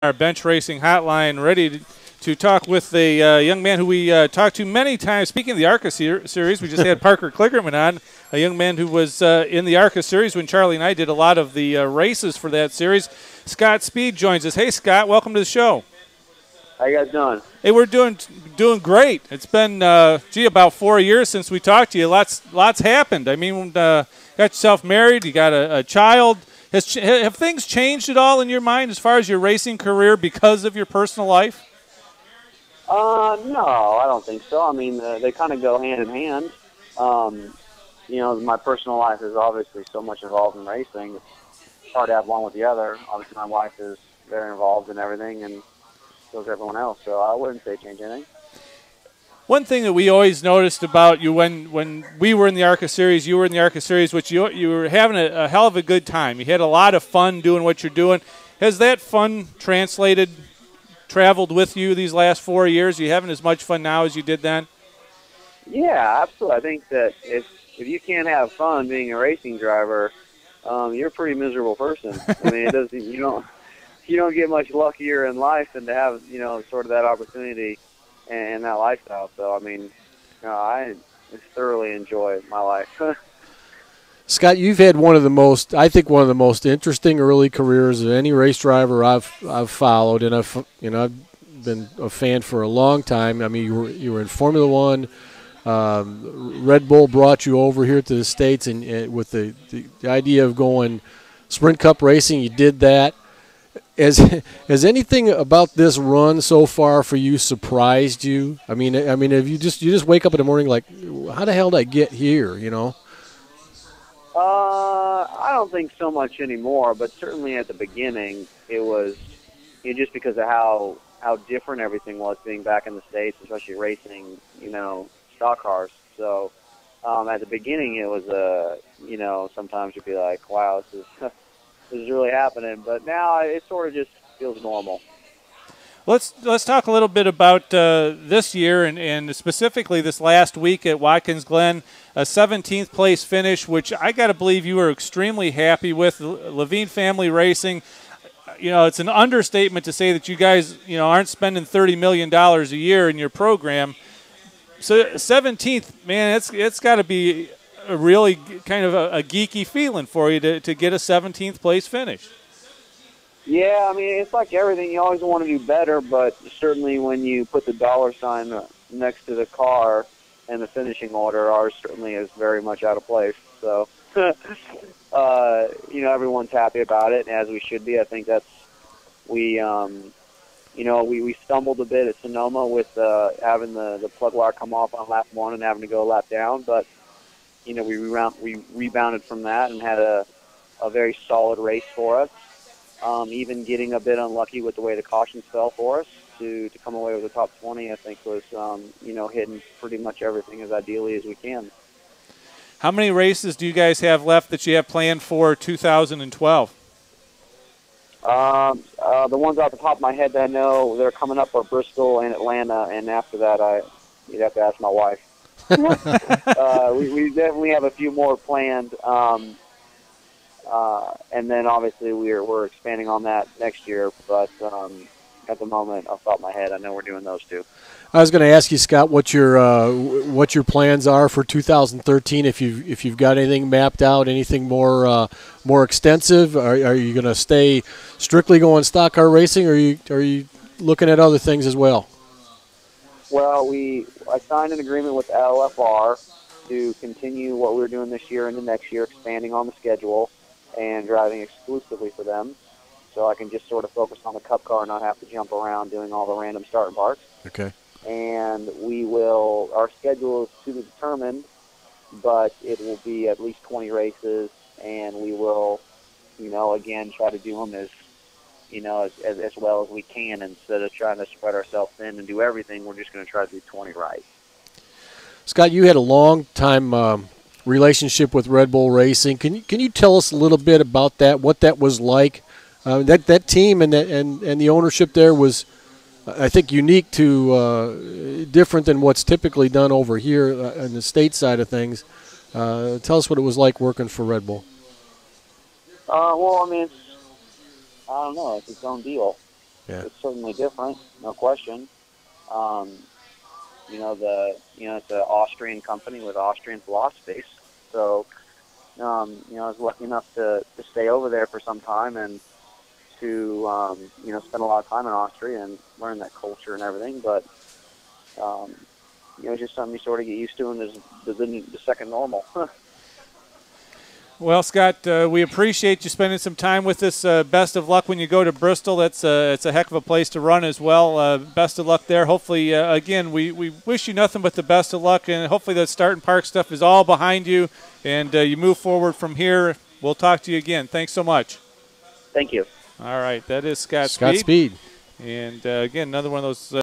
our bench racing hotline, ready to talk with a young man who we talked to many times. Speaking of the ARCA series, we just had Parker Klickerman on, a young man who was in the ARCA series when Charlie and I did a lot of the races for that series. Scott Speed joins us. Hey, Scott, welcome to the show. How you guys doing? Hey, we're doing great. It's been about 4 years since we talked to you. Lots happened. I mean, got yourself married. You got a child. Have things changed at all in your mind as far as your racing career because of your personal life? No, I don't think so. I mean, they kind of go hand in hand. You know, my personal life is obviously so much involved in racing. It's hard to have one with the other. Obviously, my wife is very involved in everything, and so is everyone else. So I wouldn't say change anything. One thing that we always noticed about you when we were in the ARCA series, you were in the ARCA series, which you were having a hell of a good time. You had a lot of fun doing what you're doing. Has that fun traveled with you these last 4 years? Are you having as much fun now as you did then? Yeah, absolutely. I think that if you can't have fun being a racing driver, you're a pretty miserable person. I mean, you don't get much luckier in life than to have, sort of that opportunity and that lifestyle. So, I mean, I thoroughly enjoy my life. Scott, you've had one of the most interesting early careers of any race driver I've followed, and I've been a fan for a long time. I mean, you were in Formula One. Red Bull brought you over here to the States, and with the idea of going Sprint Cup racing, you did that. Has anything about this run so far for you surprised you? I mean, if you just wake up in the morning like, how the hell did I get here? I don't think so much anymore, but certainly at the beginning, it was just because of how different everything was being back in the States, especially racing, stock cars. So at the beginning, it was sometimes you'd be like, wow, this is really happening. But now it sort of just feels normal. Let's talk a little bit about this year and specifically this last week at Watkins Glen, a 17th place finish, which I got to believe you were extremely happy with. Levine Family Racing, it's an understatement to say that you guys, aren't spending $30 million a year in your program. So 17th, man, it's got to be a really kind of a geeky feeling for you to get a 17th place finish. Yeah, I mean, it's like everything. You always want to do better, but certainly when you put the dollar sign next to the car and the finishing order, ours certainly is very much out of place. So, everyone's happy about it, as we should be. I think we stumbled a bit at Sonoma with having the plug wire come off on lap 1 and having to go a lap down, but, we rebounded from that and had a very solid race for us. Even getting a bit unlucky with the way the cautions fell for us to come away with the top 20, I think was, hitting pretty much everything as ideally as we can. How many races do you guys have left that you have planned for 2012? The ones off the top of my head that I know that are coming up are Bristol and Atlanta, and after that, you'd have to ask my wife. We definitely have a few more planned. And then obviously we're expanding on that next year, but at the moment, off the top of my head, I know we're doing those two. I was going to ask you, Scott, what your plans are for 2013. If you've got anything mapped out, anything more extensive. Are you going to stay strictly going stock car racing, or are you looking at other things as well? Well, I signed an agreement with LFR to continue what we were doing this year into next year, expanding on the schedule and driving exclusively for them, so I can just sort of focus on the Cup car and not have to jump around doing all the random start and parts. Okay. And our schedule is to be determined, but it will be at least 20 races, and we will, again, try to do them as well as we can. Instead of trying to spread ourselves thin and do everything, we're just going to try to do 20 right. Scott, you had a long time relationship with Red Bull Racing. Can you tell us a little bit about that? What that was like? That team and the ownership there was, I think, unique to different than what's typically done over here on the state side of things. Tell us what it was like working for Red Bull. Well, I mean, I don't know. It's its own deal. it's certainly different, no question. It's an Austrian company with Austrian philosophies. So, I was lucky enough to stay over there for some time and to, spend a lot of time in Austria and learn that culture and everything. But, it's just something you sort of get used to and is the second normal. Well, Scott, we appreciate you spending some time with us. Best of luck when you go to Bristol. It's a heck of a place to run as well. Best of luck there. Hopefully, again, we wish you nothing but the best of luck, and hopefully the start and park stuff is all behind you, and you move forward from here. We'll talk to you again. Thanks so much. Thank you. All right, that is Scott Speed. And, again, another one of those